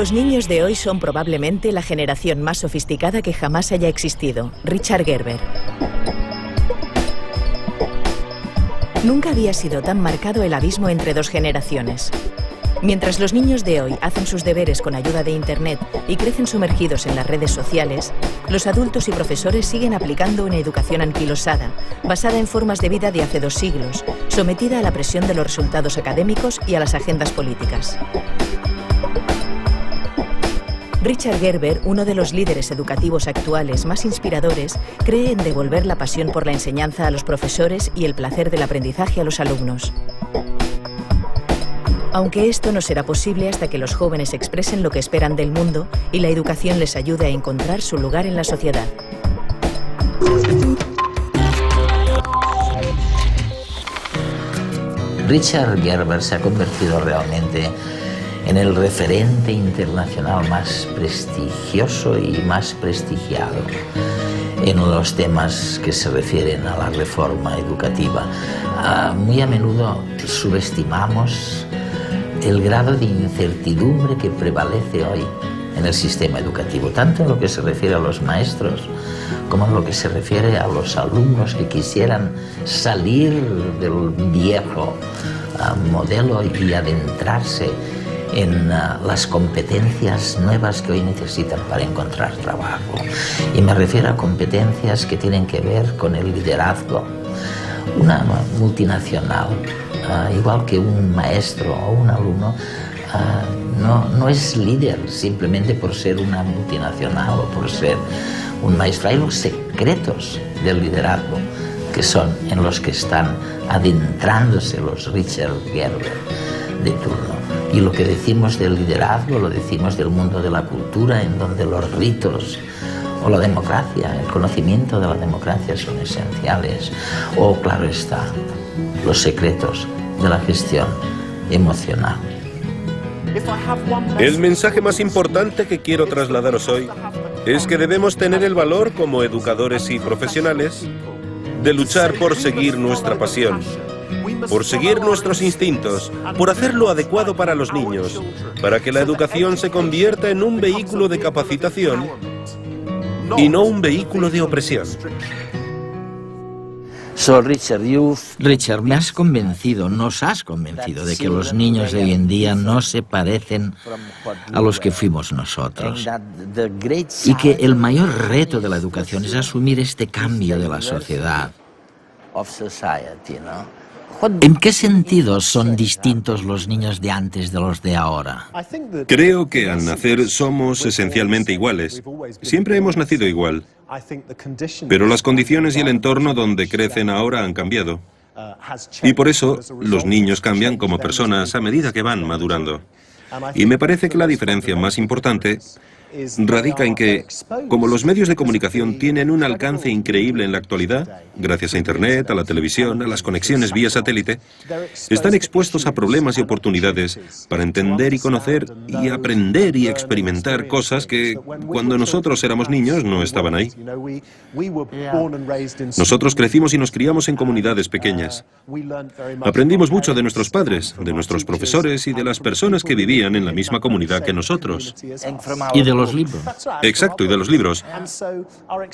Los niños de hoy son probablemente la generación más sofisticada que jamás haya existido. Richard Gerber. Nunca había sido tan marcado el abismo entre dos generaciones. Mientras los niños de hoy hacen sus deberes con ayuda de Internet y crecen sumergidos en las redes sociales, los adultos y profesores siguen aplicando una educación anquilosada, basada en formas de vida de hace 2 siglos, sometida a la presión de los resultados académicos y a las agendas políticas. Richard Gerber, uno de los líderes educativos actuales más inspiradores, cree en devolver la pasión por la enseñanza a los profesores y el placer del aprendizaje a los alumnos. Aunque esto no será posible hasta que los jóvenes expresen lo que esperan del mundo y la educación les ayude a encontrar su lugar en la sociedad. Richard Gerber se ha convertido realmente en el referente internacional más prestigioso y más prestigiado en los temas que se refieren a la reforma educativa. Muy a menudo subestimamos el grado de incertidumbre que prevalece hoy en el sistema educativo, tanto en lo que se refiere a los maestros como en lo que se refiere a los alumnos que quisieran salir del viejo modelo y adentrarse en las competencias nuevas que hoy necesitan para encontrar trabajo. Y me refiero a competencias que tienen que ver con el liderazgo. Una multinacional, igual que un maestro o un alumno, no es líder simplemente por ser una multinacional o por ser un maestro. Hay los secretos del liderazgo que son en los que están adentrándose los Richard Gerber de turno. Y lo que decimos del liderazgo lo decimos del mundo de la cultura, en donde los ritos o la democracia, el conocimiento de la democracia son esenciales. O, claro está, los secretos de la gestión emocional. El mensaje más importante que quiero trasladaros hoy es que debemos tener el valor como educadores y profesionales de luchar por seguir nuestra pasión, por seguir nuestros instintos, por hacer lo adecuado para los niños, para que la educación se convierta en un vehículo de capacitación y no un vehículo de opresión. Richard, me has convencido, nos has convencido de que los niños de hoy en día no se parecen a los que fuimos nosotros. Y que el mayor reto de la educación es asumir este cambio de la sociedad. ¿En qué sentido son distintos los niños de antes de los de ahora? Creo que al nacer somos esencialmente iguales. Siempre hemos nacido igual. Pero las condiciones y el entorno donde crecen ahora han cambiado. Y por eso los niños cambian como personas a medida que van madurando. Y me parece que la diferencia más importante radica en que, como los medios de comunicación tienen un alcance increíble en la actualidad, gracias a Internet, a la televisión, a las conexiones vía satélite, están expuestos a problemas y oportunidades para entender y conocer y aprender y experimentar cosas que, cuando nosotros éramos niños, no estaban ahí. Nosotros crecimos y nos criamos en comunidades pequeñas. Aprendimos mucho de nuestros padres, de nuestros profesores y de las personas que vivían en la misma comunidad que nosotros. Y de los libros. Exacto, y de los libros.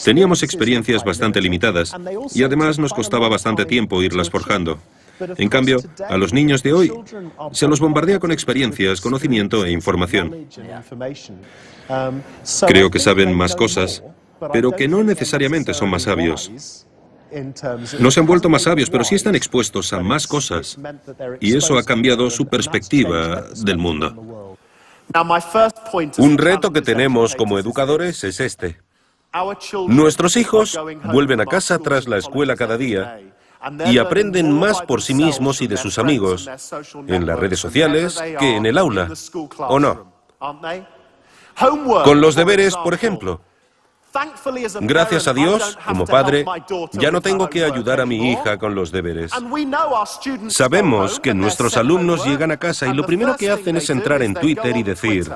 Teníamos experiencias bastante limitadas y además nos costaba bastante tiempo irlas forjando. En cambio, a los niños de hoy se los bombardea con experiencias, conocimiento e información. Creo que saben más cosas, pero que no necesariamente son más sabios. No se han vuelto más sabios, pero sí están expuestos a más cosas. Y eso ha cambiado su perspectiva del mundo. Un reto que tenemos como educadores es este. Nuestros hijos vuelven a casa tras la escuela cada día y aprenden más por sí mismos y de sus amigos en las redes sociales que en el aula, ¿o no? Con los deberes, por ejemplo. Gracias a Dios, como padre, ya no tengo que ayudar a mi hija con los deberes. Sabemos que nuestros alumnos llegan a casa y lo primero que hacen es entrar en Twitter y decir: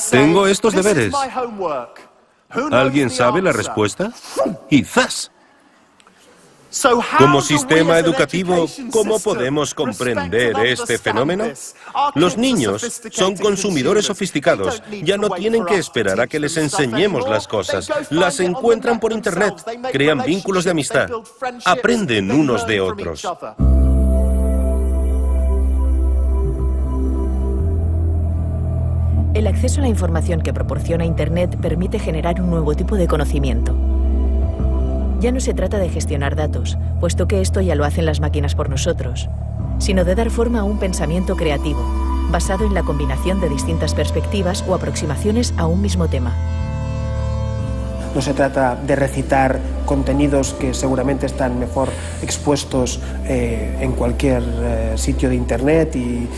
tengo estos deberes. ¿Alguien sabe la respuesta? Y ¡zas! Como sistema educativo, ¿cómo podemos comprender este fenómeno? Los niños son consumidores sofisticados. Ya no tienen que esperar a que les enseñemos las cosas. Las encuentran por Internet, crean vínculos de amistad, aprenden unos de otros. El acceso a la información que proporciona Internet permite generar un nuevo tipo de conocimiento. Ya no se trata de gestionar datos, puesto que esto ya lo hacen las máquinas por nosotros, sino de dar forma a un pensamiento creativo, basado en la combinación de distintas perspectivas o aproximaciones a un mismo tema. No se trata de recitar contenidos que seguramente están mejor expuestos en cualquier sitio de Internet y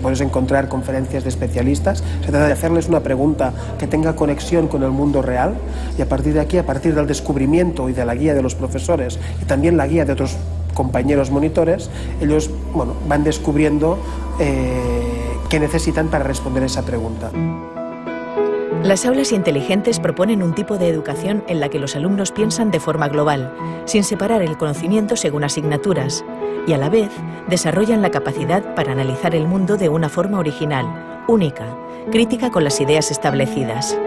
puedes encontrar conferencias de especialistas. Se trata de hacerles una pregunta que tenga conexión con el mundo real y a partir de aquí, a partir del descubrimiento y de la guía de los profesores y también la guía de otros compañeros monitores, ellos van descubriendo qué necesitan para responder esa pregunta. Las aulas inteligentes proponen un tipo de educación en la que los alumnos piensan de forma global, sin separar el conocimiento según asignaturas, y a la vez desarrollan la capacidad para analizar el mundo de una forma original, única, crítica con las ideas establecidas.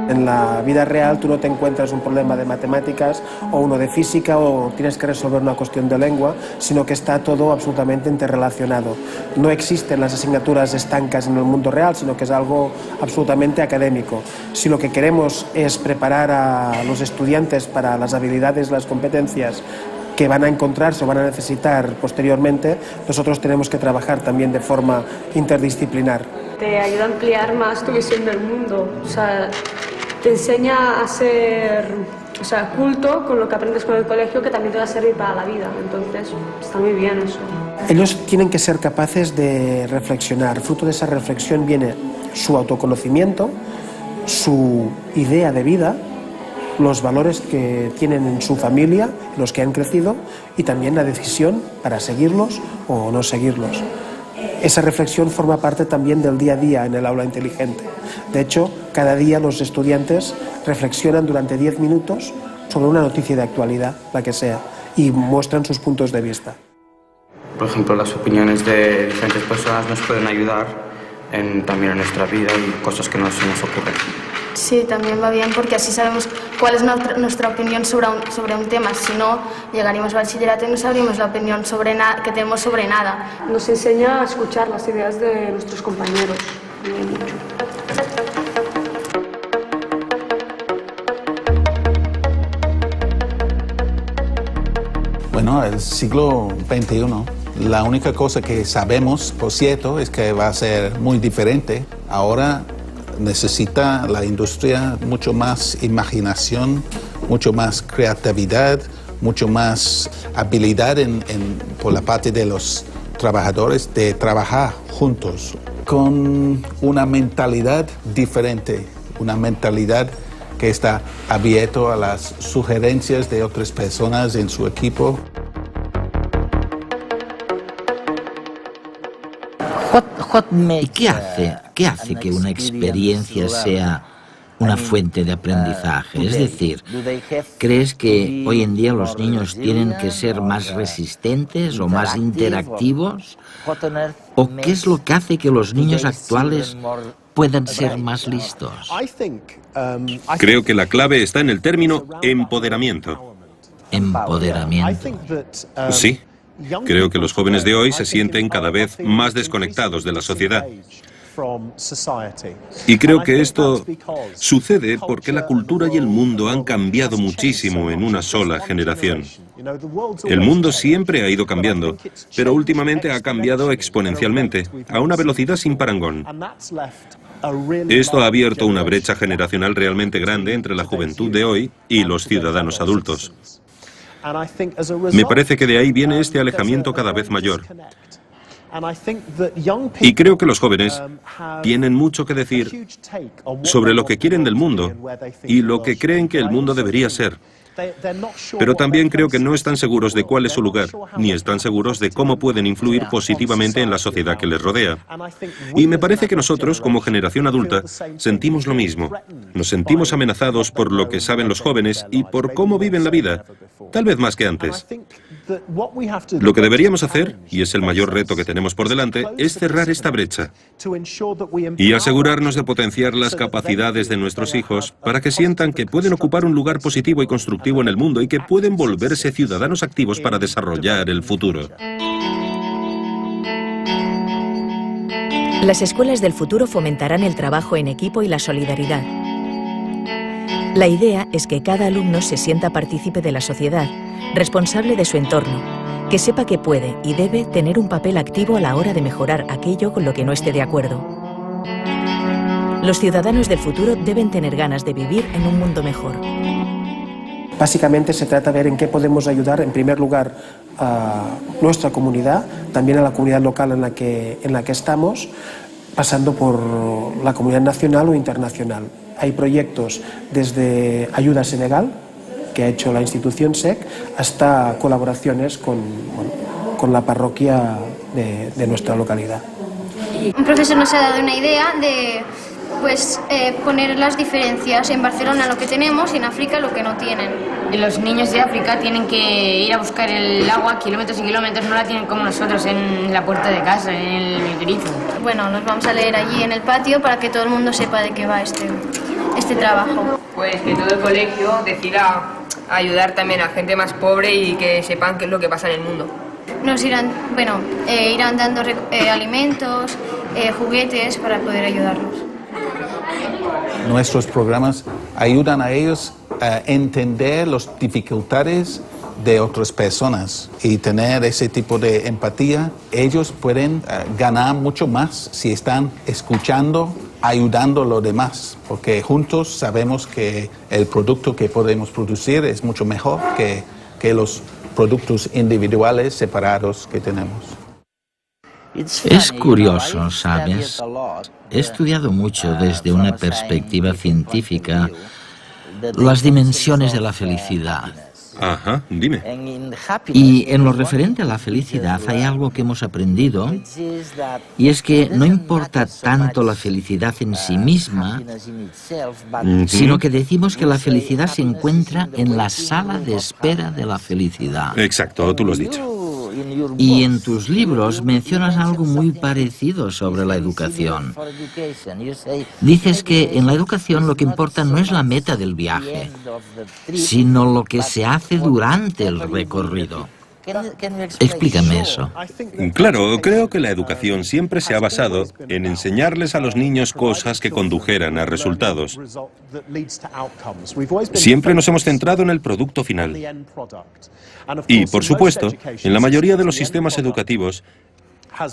En la vida real tú no te encuentras un problema de matemáticas o uno de física o tienes que resolver una cuestión de lengua, sino que está todo absolutamente interrelacionado. No existen las asignaturas estancas en el mundo real, sino que es algo absolutamente académico. Si lo que queremos es preparar a los estudiantes para las habilidades, las competencias que van a encontrarse o van a necesitar posteriormente, nosotros tenemos que trabajar también de forma interdisciplinar. Te ayuda a ampliar más tu visión del mundo, te enseña a ser culto con lo que aprendes con el colegio, que también te va a servir para la vida, entonces está muy bien eso. Ellos tienen que ser capaces de reflexionar, fruto de esa reflexión viene su autoconocimiento, su idea de vida, los valores que tienen en su familia, los que han crecido, y también la decisión para seguirlos o no seguirlos. Esa reflexión forma parte también del día a día en el aula inteligente. De hecho, cada día los estudiantes reflexionan durante 10 minutos sobre una noticia de actualidad, la que sea, y muestran sus puntos de vista. Por ejemplo, las opiniones de diferentes personas nos pueden ayudar también en nuestra vida y cosas que no se nos ocurren. Sí, también va bien porque así sabemos cuál es nuestra opinión sobre un tema. Si no, llegaríamos al bachillerato y no sabríamos la opinión que tenemos sobre nada. Nos enseña a escuchar las ideas de nuestros compañeros. Bueno, el siglo XXI, la única cosa que sabemos, por cierto, es que va a ser muy diferente. Ahora necesita la industria mucho más imaginación, mucho más creatividad, mucho más habilidad por la parte de los trabajadores de trabajar juntos con una mentalidad diferente, una mentalidad que está abierto a las sugerencias de otras personas en su equipo. ¿Y qué hace que una experiencia sea una fuente de aprendizaje? Es decir, ¿crees que hoy en día los niños tienen que ser más resistentes o más interactivos? ¿O qué es lo que hace que los niños actuales puedan ser más listos? Creo que la clave está en el término empoderamiento. ¿Empoderamiento? Sí. Creo que los jóvenes de hoy se sienten cada vez más desconectados de la sociedad. Y creo que esto sucede porque la cultura y el mundo han cambiado muchísimo en una sola generación. El mundo siempre ha ido cambiando, pero últimamente ha cambiado exponencialmente, a una velocidad sin parangón. Esto ha abierto una brecha generacional realmente grande entre la juventud de hoy y los ciudadanos adultos. Me parece que de ahí viene este alejamiento cada vez mayor. Y creo que los jóvenes tienen mucho que decir sobre lo que quieren del mundo y lo que creen que el mundo debería ser. Pero también creo que no están seguros de cuál es su lugar, ni están seguros de cómo pueden influir positivamente en la sociedad que les rodea. Y me parece que nosotros, como generación adulta, sentimos lo mismo. Nos sentimos amenazados por lo que saben los jóvenes y por cómo viven la vida, tal vez más que antes. Lo que deberíamos hacer, y es el mayor reto que tenemos por delante, es cerrar esta brecha y asegurarnos de potenciar las capacidades de nuestros hijos para que sientan que pueden ocupar un lugar positivo y constructivo en el mundo y que pueden volverse ciudadanos activos para desarrollar el futuro. Las escuelas del futuro fomentarán el trabajo en equipo y la solidaridad. La idea es que cada alumno se sienta partícipe de la sociedad, responsable de su entorno, que sepa que puede y debe tener un papel activo a la hora de mejorar aquello con lo que no esté de acuerdo. Los ciudadanos del futuro deben tener ganas de vivir en un mundo mejor. Básicamente se trata de ver en qué podemos ayudar, en primer lugar, a nuestra comunidad, también a la comunidad local en la que estamos, pasando por la comunidad nacional o internacional. Hay proyectos desde ayuda a Senegal, que ha hecho la institución SEC, hasta colaboraciones con la parroquia de nuestra localidad. Un profesor nos ha dado una idea de poner las diferencias en Barcelona lo que tenemos y en África lo que no tienen. Los niños de África tienen que ir a buscar el agua kilómetros y kilómetros, no la tienen como nosotros en la puerta de casa, en el grifo. Bueno, nos vamos a leer allí en el patio para que todo el mundo sepa de qué va este trabajo. Pues que todo el colegio decida ayudar también a gente más pobre y que sepan qué es lo que pasa en el mundo. Nos irán dando alimentos, juguetes para poder ayudarlos. Nuestros programas ayudan a ellos a entender las dificultades de otras personas y tener ese tipo de empatía. Ellos pueden ganar mucho más si están escuchando, ayudando a los demás, porque juntos sabemos que el producto que podemos producir es mucho mejor que los productos individuales separados que tenemos. Es curioso, ¿sabes? He estudiado mucho desde una perspectiva científica las dimensiones de la felicidad. Ajá, dime. Y en lo referente a la felicidad hay algo que hemos aprendido, y es que no importa tanto la felicidad en sí misma, sino que decimos que la felicidad se encuentra en la sala de espera de la felicidad. Exacto, tú lo has dicho. Y en tus libros mencionas algo muy parecido sobre la educación. Dices que en la educación lo que importa no es la meta del viaje, sino lo que se hace durante el recorrido. Explícame eso. Claro, creo que la educación siempre se ha basado en enseñarles a los niños cosas que condujeran a resultados. Siempre nos hemos centrado en el producto final. Y, por supuesto, en la mayoría de los sistemas educativos,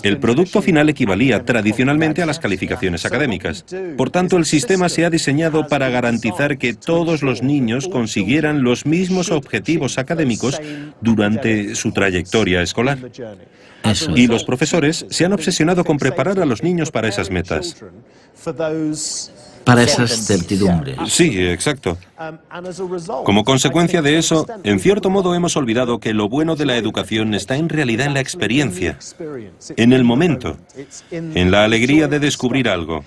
el producto final equivalía tradicionalmente a las calificaciones académicas. Por tanto, el sistema se ha diseñado para garantizar que todos los niños consiguieran los mismos objetivos académicos durante su trayectoria escolar. Y los profesores se han obsesionado con preparar a los niños para esas metas. Para esas certidumbres. Sí, exacto. Como consecuencia de eso, en cierto modo hemos olvidado que lo bueno de la educación está en realidad en la experiencia, en el momento, en la alegría de descubrir algo,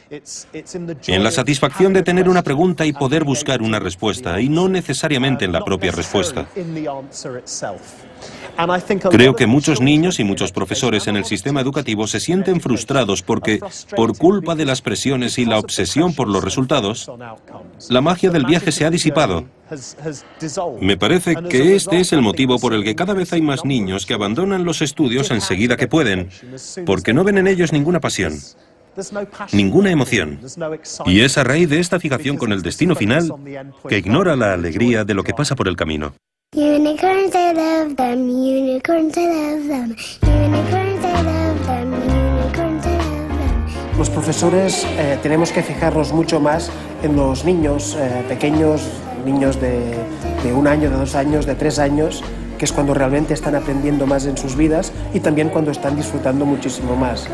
en la satisfacción de tener una pregunta y poder buscar una respuesta, y no necesariamente en la propia respuesta. Creo que muchos niños y muchos profesores en el sistema educativo se sienten frustrados porque, por culpa de las presiones y la obsesión por los resultados, la magia del viaje se ha disipado. Me parece que este es el motivo por el que cada vez hay más niños que abandonan los estudios enseguida que pueden, porque no ven en ellos ninguna pasión, ninguna emoción. Y es a raíz de esta fijación con el destino final que ignora la alegría de lo que pasa por el camino. Unicorns, I love them. Unicorns, I love them. Unicorns, I love them. Unicorns, I love them. Los profesores tenemos que fijarnos mucho más en los niños pequeños, niños de 1 año, de 2 años, de 3 años, que es cuando realmente están aprendiendo más en sus vidas y también cuando están disfrutando muchísimo más.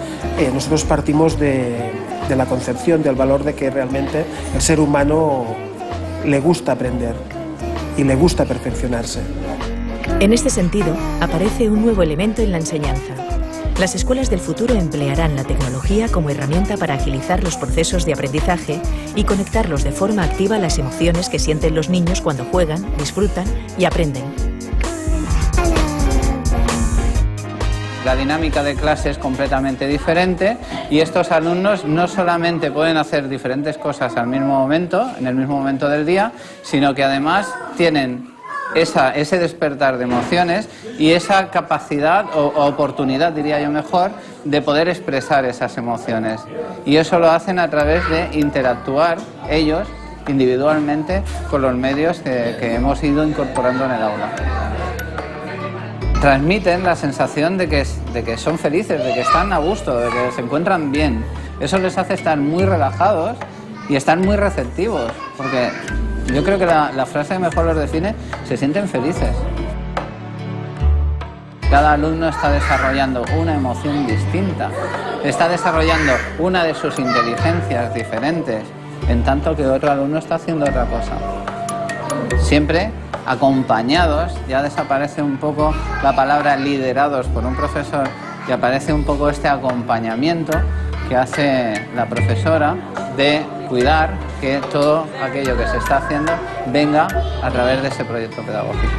Nosotros partimos de la concepción, del valor de que realmente el ser humano le gusta aprender. y le gusta perfeccionarse. En este sentido, aparece un nuevo elemento en la enseñanza. Las escuelas del futuro emplearán la tecnología como herramienta para agilizar los procesos de aprendizaje y conectarlos de forma activa a las emociones que sienten los niños cuando juegan, disfrutan y aprenden. La dinámica de clase es completamente diferente y estos alumnos no solamente pueden hacer diferentes cosas al mismo momento, en el mismo momento del día, sino que además tienen ese despertar de emociones y esa capacidad o oportunidad, diría yo mejor, de poder expresar esas emociones. Y eso lo hacen a través de interactuar ellos individualmente con los medios que hemos ido incorporando en el aula. Transmiten la sensación de que son felices, de que están a gusto, de que se encuentran bien. Eso les hace estar muy relajados y estar muy receptivos, porque yo creo que la frase que mejor los define, se sienten felices. Cada alumno está desarrollando una emoción distinta, está desarrollando una de sus inteligencias diferentes, en tanto que otro alumno está haciendo otra cosa. Siempre acompañados, ya desaparece un poco la palabra liderados por un profesor y aparece un poco este acompañamiento que hace la profesora de cuidar que todo aquello que se está haciendo venga a través de ese proyecto pedagógico.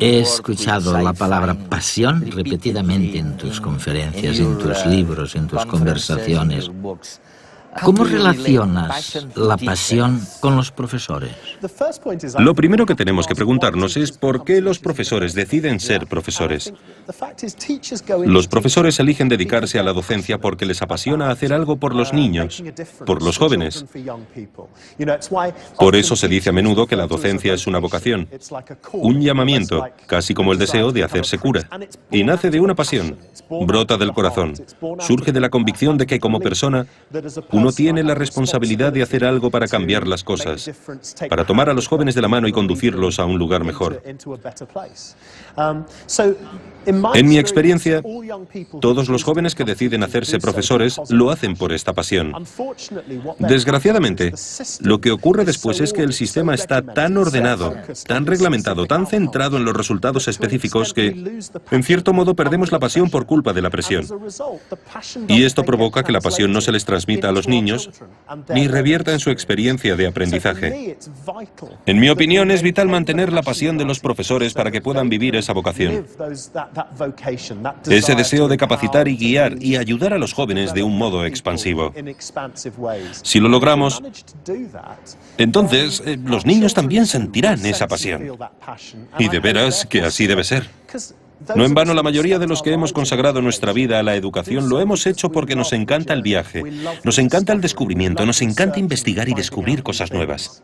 He escuchado la palabra pasión repetidamente en tus conferencias, en tus libros, en tus conversaciones. ¿Cómo relacionas la pasión con los profesores? Lo primero que tenemos que preguntarnos es por qué los profesores deciden ser profesores. Los profesores eligen dedicarse a la docencia porque les apasiona hacer algo por los niños, por los jóvenes. Por eso se dice a menudo que la docencia es una vocación, un llamamiento, casi como el deseo de hacerse cura. Y nace de una pasión, brota del corazón, surge de la convicción de que como persona uno tiene la responsabilidad de hacer algo para cambiar las cosas, para tomar a los jóvenes de la mano y conducirlos a un lugar mejor. En mi experiencia, todos los jóvenes que deciden hacerse profesores lo hacen por esta pasión. Desgraciadamente, lo que ocurre después es que el sistema está tan ordenado, tan reglamentado, tan centrado en los resultados específicos que, en cierto modo, perdemos la pasión por culpa de la presión. Y esto provoca que la pasión no se les transmita a los niños ni revierta en su experiencia de aprendizaje. En mi opinión, es vital mantener la pasión de los profesores para que puedan vivir esa vocación. Ese deseo de capacitar y guiar y ayudar a los jóvenes de un modo expansivo. Si lo logramos, entonces los niños también sentirán esa pasión. Y de veras que así debe ser. No en vano, la mayoría de los que hemos consagrado nuestra vida a la educación lo hemos hecho porque nos encanta el viaje, nos encanta el descubrimiento, nos encanta investigar y descubrir cosas nuevas.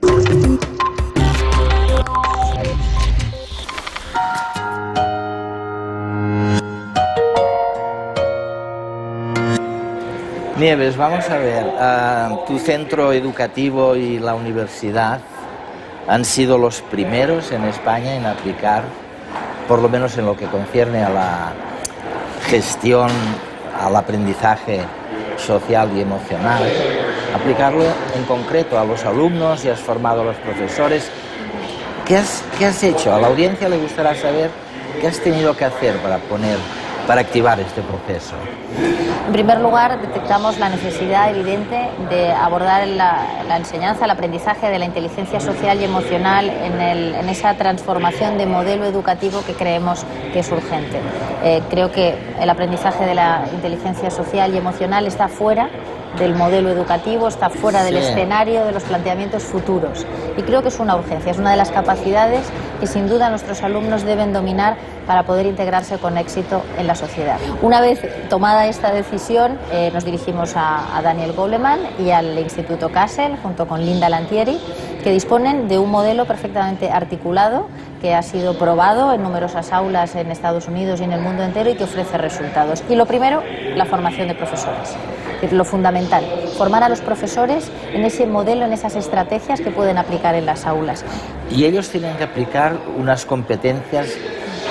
Nieves, vamos a ver, tu centro educativo y la universidad han sido los primeros en España en aplicar, por lo menos en lo que concierne a la gestión, al aprendizaje social y emocional, aplicarlo en concreto a los alumnos y has formado a los profesores. ¿Qué has hecho? A la audiencia le gustará saber qué has tenido que hacer para activar este proceso. En primer lugar, detectamos la necesidad evidente de abordar la enseñanza, el aprendizaje de la inteligencia social y emocional en esa transformación de modelo educativo que creemos que es urgente. Creo que el aprendizaje de la inteligencia social y emocional está fuera del modelo educativo, está fuera del escenario de los planteamientos futuros. Y creo que es una urgencia, es una de las capacidades que sin duda nuestros alumnos deben dominar para poder integrarse con éxito en la sociedad. Una vez tomada esta decisión, nos dirigimos a Daniel Goleman y al Instituto Castle, junto con Linda Lantieri, que disponen de un modelo perfectamente articulado, que ha sido probado en numerosas aulas en Estados Unidos y en el mundo entero y que ofrece resultados. Y lo primero, la formación de profesores. Es lo fundamental, formar a los profesores en ese modelo, en esas estrategias que pueden aplicar en las aulas. Y ellos tienen que aplicar unas competencias,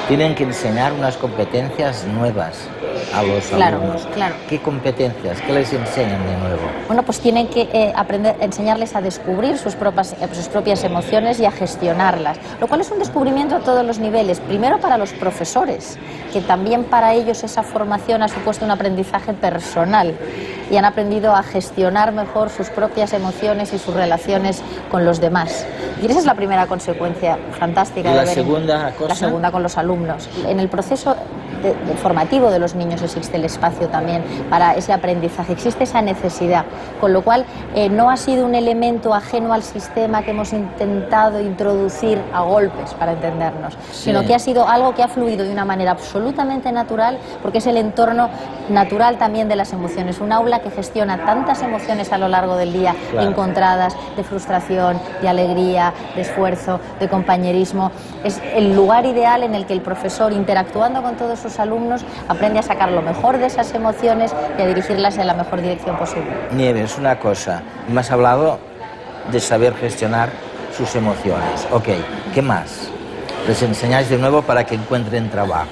tienen que enseñar unas competencias nuevas. a los alumnos? Claro. ¿Qué competencias? ¿Qué les enseñan de nuevo? Bueno, pues tienen que enseñarles a descubrir sus propias emociones y a gestionarlas, lo cual es un descubrimiento a todos los niveles. Primero para los profesores, que también para ellos esa formación ha supuesto un aprendizaje personal y han aprendido a gestionar mejor sus propias emociones y sus relaciones con los demás. Y esa es la primera consecuencia fantástica. ¿Y de la ver segunda cosa? La segunda con los alumnos. En el proceso formativo de los niños existe el espacio también para ese aprendizaje, existe esa necesidad, con lo cual no ha sido un elemento ajeno al sistema que hemos intentado introducir a golpes, para entendernos, sino que ha sido algo que ha fluido de una manera absolutamente natural, porque es el entorno natural también de las emociones, un aula que gestiona tantas emociones a lo largo del día, encontradas, de frustración, de alegría, de esfuerzo, de compañerismo. Es el lugar ideal en el que el profesor, interactuando con todos sus alumnos, aprende a sacar lo mejor de esas emociones y a dirigirlas en la mejor dirección posible. Nieves, una cosa, me has hablado de saber gestionar sus emociones. Ok, ¿qué más? Les enseñáis de nuevo para que encuentren trabajo.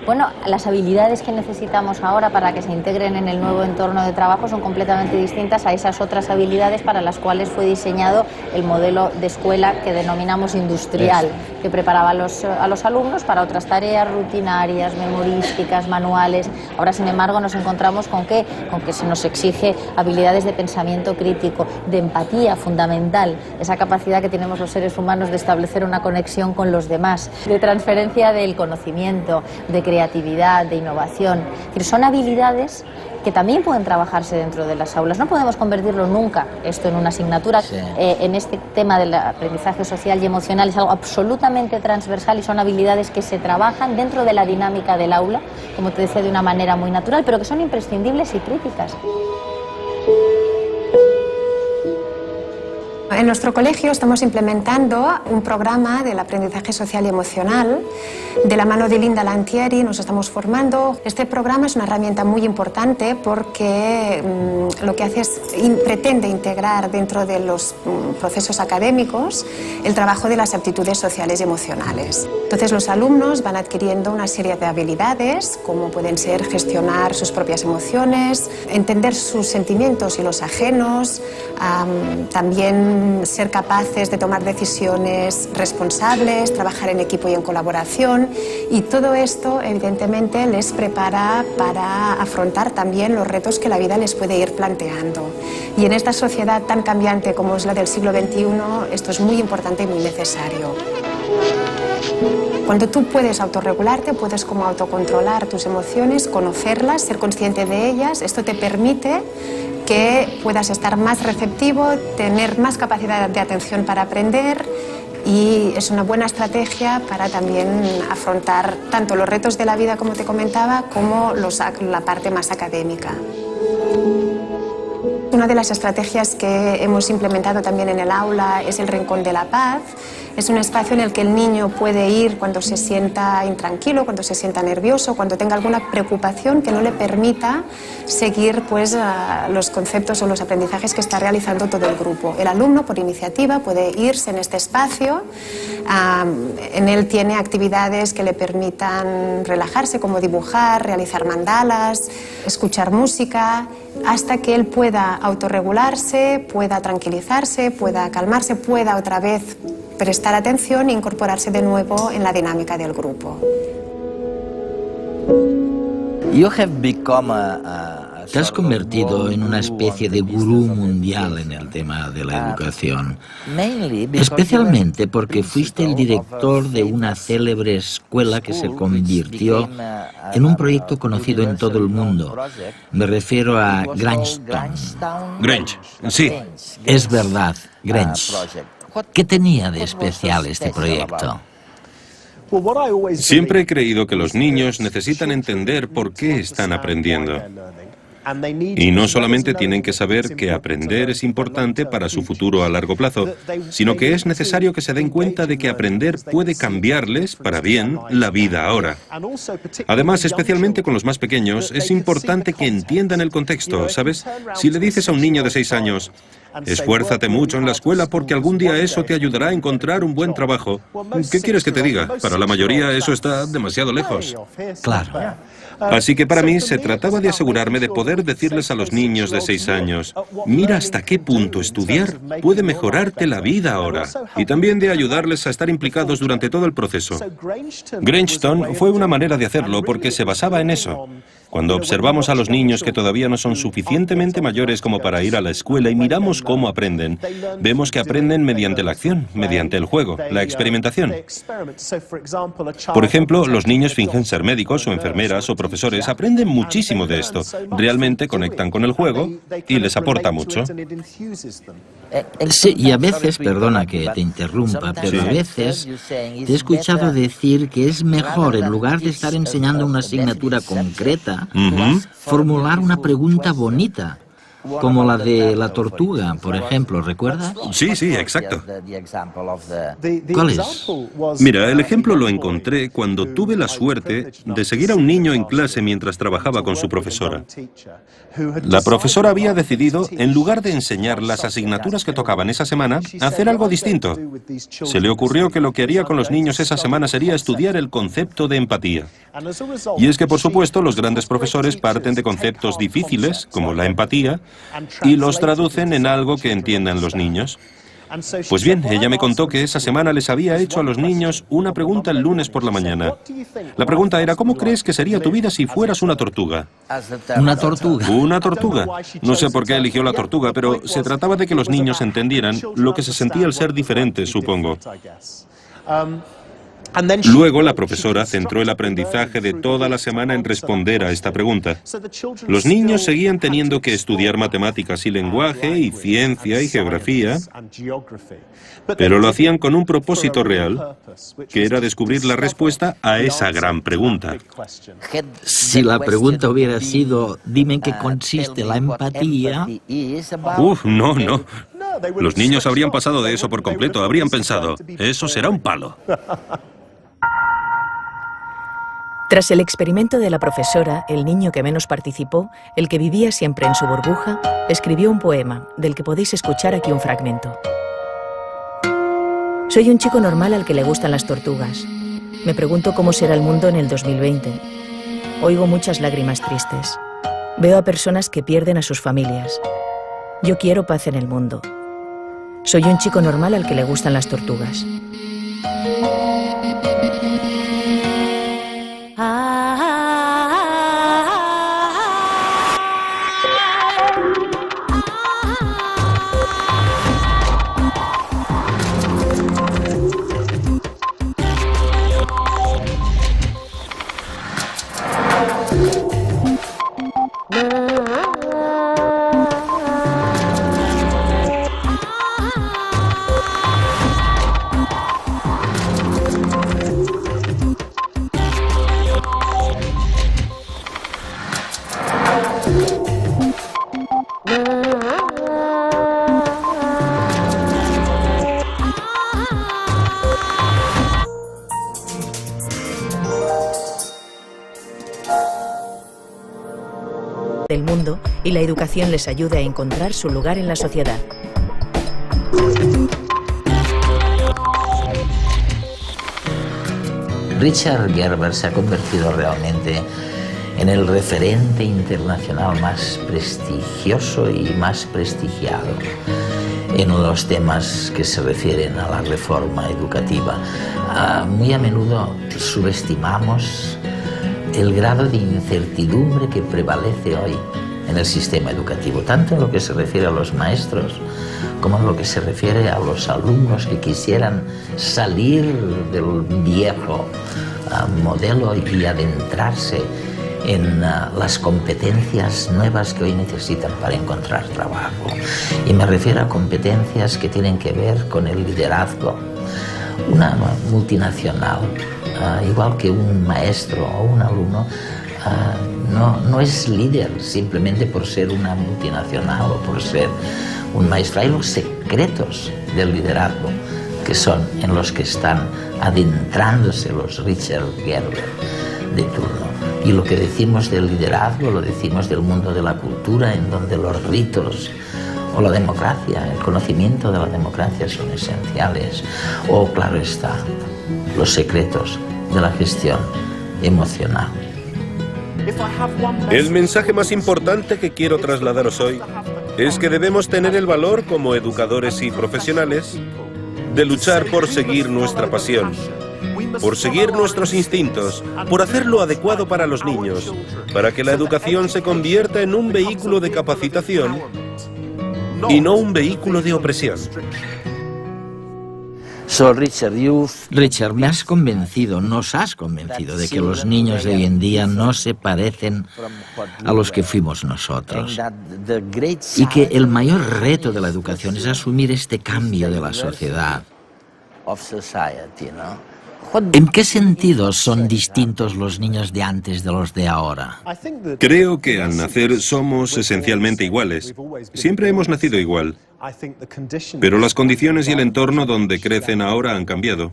Bueno, las habilidades que necesitamos ahora para que se integren en el nuevo entorno de trabajo son completamente distintas a esas otras habilidades para las cuales fue diseñado el modelo de escuela que denominamos industrial, que preparaba a los alumnos para otras tareas rutinarias, memorísticas, manuales. Ahora, sin embargo, nos encontramos con que se nos exige habilidades de pensamiento crítico, de empatía fundamental, esa capacidad que tenemos los seres humanos de establecer una conexión con los demás, de transferencia del conocimiento, de creatividad, de innovación. Es decir, son habilidades que también pueden trabajarse dentro de las aulas. No podemos convertirlo nunca esto en una asignatura. En este tema del aprendizaje social y emocional es algo absolutamente transversal y son habilidades que se trabajan dentro de la dinámica del aula, como te decía, de una manera muy natural, pero que son imprescindibles y críticas. En nuestro colegio estamos implementando un programa del aprendizaje social y emocional. De la mano de Linda Lantieri nos estamos formando. Este programa es una herramienta muy importante porque lo que hace es pretende integrar dentro de los procesos académicos el trabajo de las aptitudes sociales y emocionales. Entonces los alumnos van adquiriendo una serie de habilidades, como pueden ser gestionar sus propias emociones, entender sus sentimientos y los ajenos, también ser capaces de tomar decisiones responsables, trabajar en equipo y en colaboración, y todo esto evidentemente les prepara para afrontar también los retos que la vida les puede ir planteando. Y en esta sociedad tan cambiante como es la del siglo XXI, esto es muy importante y muy necesario. Cuando tú puedes autorregularte, puedes como autocontrolar tus emociones, conocerlas, ser consciente de ellas, esto te permite que puedas estar más receptivo, tener más capacidad de atención para aprender, y es una buena estrategia para también afrontar tanto los retos de la vida, como te comentaba, como la parte más académica. Una de las estrategias que hemos implementado también en el aula es el Rincón de la Paz. Es un espacio en el que el niño puede ir cuando se sienta intranquilo, cuando se sienta nervioso, cuando tenga alguna preocupación que no le permita seguir los conceptos o los aprendizajes que está realizando todo el grupo. El alumno, por iniciativa, puede irse en este espacio. En él tiene actividades que le permitan relajarse, como dibujar, realizar mandalas, escuchar música, hasta que él pueda autorregularse, pueda tranquilizarse, pueda calmarse, pueda otra vez prestar atención e incorporarse de nuevo en la dinámica del grupo. Te has convertido en una especie de gurú mundial en el tema de la educación, especialmente porque fuiste el director de una célebre escuela que se convirtió en un proyecto conocido en todo el mundo. Me refiero a Grangetown. Grange, sí. Es verdad, Grange. ¿Qué tenía de especial este proyecto? Siempre he creído que los niños necesitan entender por qué están aprendiendo. Y no solamente tienen que saber que aprender es importante para su futuro a largo plazo, sino que es necesario que se den cuenta de que aprender puede cambiarles para bien la vida ahora. Además, especialmente con los más pequeños, es importante que entiendan el contexto, ¿sabes? Si le dices a un niño de 6 años, Esfuérzate mucho en la escuela porque algún día eso te ayudará a encontrar un buen trabajo. ¿Qué quieres que te diga? Para la mayoría eso está demasiado lejos. Claro. Así que para mí se trataba de asegurarme de poder decirles a los niños de 6 años, mira hasta qué punto estudiar puede mejorarte la vida ahora, y también de ayudarles a estar implicados durante todo el proceso. Grangeton fue una manera de hacerlo porque se basaba en eso. Cuando observamos a los niños que todavía no son suficientemente mayores como para ir a la escuela y miramos cómo aprenden, vemos que aprenden mediante la acción, mediante el juego, la experimentación. Por ejemplo, los niños fingen ser médicos o enfermeras o profesores, aprenden muchísimo de esto, realmente conectan con el juego y les aporta mucho. Sí, y a veces, perdona que te interrumpa, pero a veces te he escuchado decir que es mejor, en lugar de estar enseñando una asignatura concreta, formular una pregunta bonita, como la de la tortuga, por ejemplo, ¿recuerdas? Sí, exacto. ¿Cuál es? Mira, el ejemplo lo encontré cuando tuve la suerte de seguir a un niño en clase mientras trabajaba con su profesora. La profesora había decidido, en lugar de enseñar las asignaturas que tocaban esa semana, hacer algo distinto. Se le ocurrió que lo que haría con los niños esa semana sería estudiar el concepto de empatía. Y es que, por supuesto, los grandes profesores parten de conceptos difíciles, como la empatía, y los traducen en algo que entiendan los niños. Pues bien, ella me contó que esa semana les había hecho a los niños una pregunta el lunes por la mañana. La pregunta era, ¿cómo crees que sería tu vida si fueras una tortuga? ¿Una tortuga? Una tortuga. No sé por qué eligió la tortuga, pero se trataba de que los niños entendieran lo que se sentía al ser diferentes, supongo. Luego la profesora centró el aprendizaje de toda la semana en responder a esta pregunta. Los niños seguían teniendo que estudiar matemáticas y lenguaje y ciencia y geografía, pero lo hacían con un propósito real, que era descubrir la respuesta a esa gran pregunta. Si la pregunta hubiera sido, dime en qué consiste la empatía... No. Los niños habrían pasado de eso por completo, habrían pensado, eso será un palo. Tras el experimento de la profesora, el niño que menos participó, el que vivía siempre en su burbuja, escribió un poema, del que podéis escuchar aquí un fragmento. Soy un chico normal al que le gustan las tortugas. Me pregunto cómo será el mundo en el 2020. Oigo muchas lágrimas tristes. Veo a personas que pierden a sus familias. Yo quiero paz en el mundo. Soy un chico normal al que le gustan las tortugas. Del mundo, y la educación les ayuda a encontrar su lugar en la sociedad. Richard Gerber se ha convertido realmente en el referente internacional más prestigioso y más prestigiado en los temas que se refieren a la reforma educativa. Muy a menudo subestimamos el grado de incertidumbre que prevalece hoy en el sistema educativo, tanto en lo que se refiere a los maestros como en lo que se refiere a los alumnos que quisieran salir del viejo modelo y adentrarse en las competencias nuevas que hoy necesitan para encontrar trabajo. Y me refiero a competencias que tienen que ver con el liderazgo. Una multinacional, igual que un maestro o un alumno, no es líder simplemente por ser una multinacional o por ser un maestro. Hay los secretos del liderazgo que son en los que están adentrándose los Richard Gerber de turno. Y lo que decimos del liderazgo lo decimos del mundo de la cultura, en donde los ritos o la democracia, el conocimiento de la democracia son esenciales, o, claro está, los secretos de la gestión emocional. El mensaje más importante que quiero trasladaros hoy es que debemos tener el valor como educadores y profesionales de luchar por seguir nuestra pasión, por seguir nuestros instintos, por hacer lo adecuado para los niños, para que la educación se convierta en un vehículo de capacitación y no un vehículo de opresión. Richard, me has convencido, nos has convencido de que los niños de hoy en día no se parecen a los que fuimos nosotros. Y que el mayor reto de la educación es asumir este cambio de la sociedad. ¿En qué sentido son distintos los niños de antes de los de ahora? Creo que al nacer somos esencialmente iguales. Siempre hemos nacido igual. Pero las condiciones y el entorno donde crecen ahora han cambiado.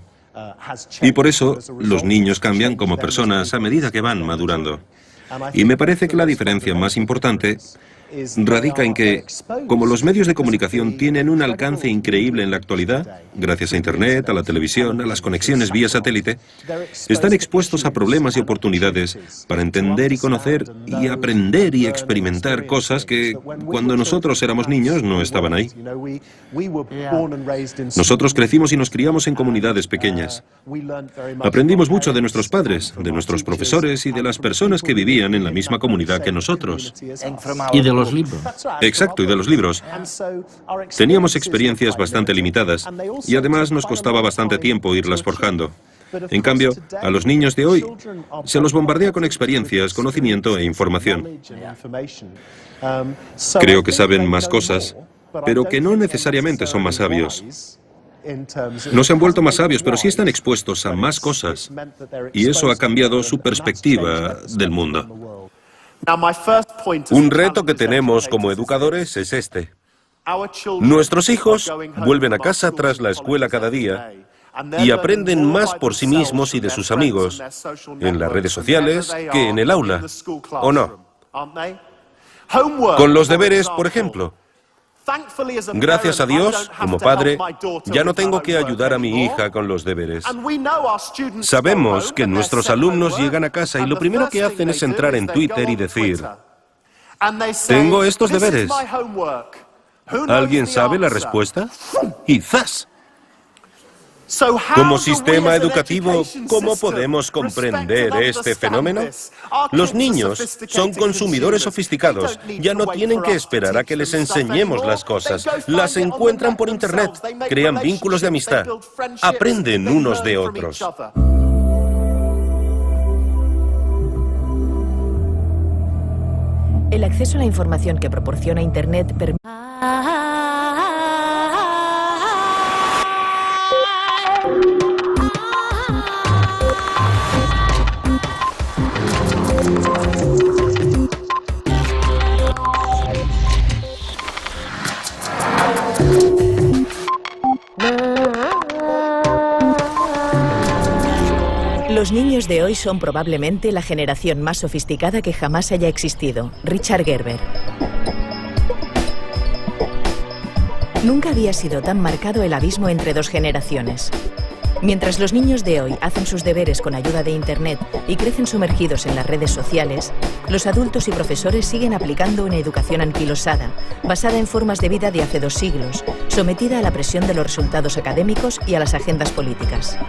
Y por eso los niños cambian como personas a medida que van madurando. Y me parece que la diferencia más importante radica en que, como los medios de comunicación tienen un alcance increíble en la actualidad, gracias a Internet, a la televisión, a las conexiones vía satélite, están expuestos a problemas y oportunidades para entender y conocer y aprender y experimentar cosas que, cuando nosotros éramos niños, no estaban ahí. Nosotros crecimos y nos criamos en comunidades pequeñas. Aprendimos mucho de nuestros padres, de nuestros profesores y de las personas que vivían en la misma comunidad que nosotros. Y de los libros. Exacto, y de los libros. Teníamos experiencias bastante limitadas y además nos costaba bastante tiempo irlas forjando. En cambio, a los niños de hoy se los bombardea con experiencias, conocimiento e información. Creo que saben más cosas, pero que no necesariamente son más sabios. No se han vuelto más sabios, pero sí están expuestos a más cosas. Y eso ha cambiado su perspectiva del mundo. Un reto que tenemos como educadores es este. Nuestros hijos vuelven a casa tras la escuela cada día y aprenden más por sí mismos y de sus amigos en las redes sociales que en el aula, ¿o no? Con los deberes, por ejemplo. Gracias a Dios, como padre, ya no tengo que ayudar a mi hija con los deberes. Sabemos que nuestros alumnos llegan a casa y lo primero que hacen es entrar en Twitter y decir: tengo estos deberes. ¿Alguien sabe la respuesta? Y ¡zas! Como sistema educativo, ¿cómo podemos comprender este fenómeno? Los niños son consumidores sofisticados. Ya no tienen que esperar a que les enseñemos las cosas. Las encuentran por Internet, crean vínculos de amistad, aprenden unos de otros. El acceso a la información que proporciona Internet permite... Los niños de hoy son probablemente la generación más sofisticada que jamás haya existido. Richard Gerber. Nunca había sido tan marcado el abismo entre dos generaciones. Mientras los niños de hoy hacen sus deberes con ayuda de Internet y crecen sumergidos en las redes sociales, los adultos y profesores siguen aplicando una educación anquilosada, basada en formas de vida de hace 2 siglos, sometida a la presión de los resultados académicos y a las agendas políticas.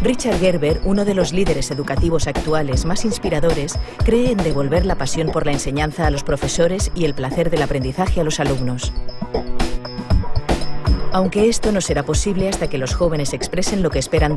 Richard Gerber, uno de los líderes educativos actuales más inspiradores, cree en devolver la pasión por la enseñanza a los profesores y el placer del aprendizaje a los alumnos. Aunque esto no será posible hasta que los jóvenes expresen lo que esperan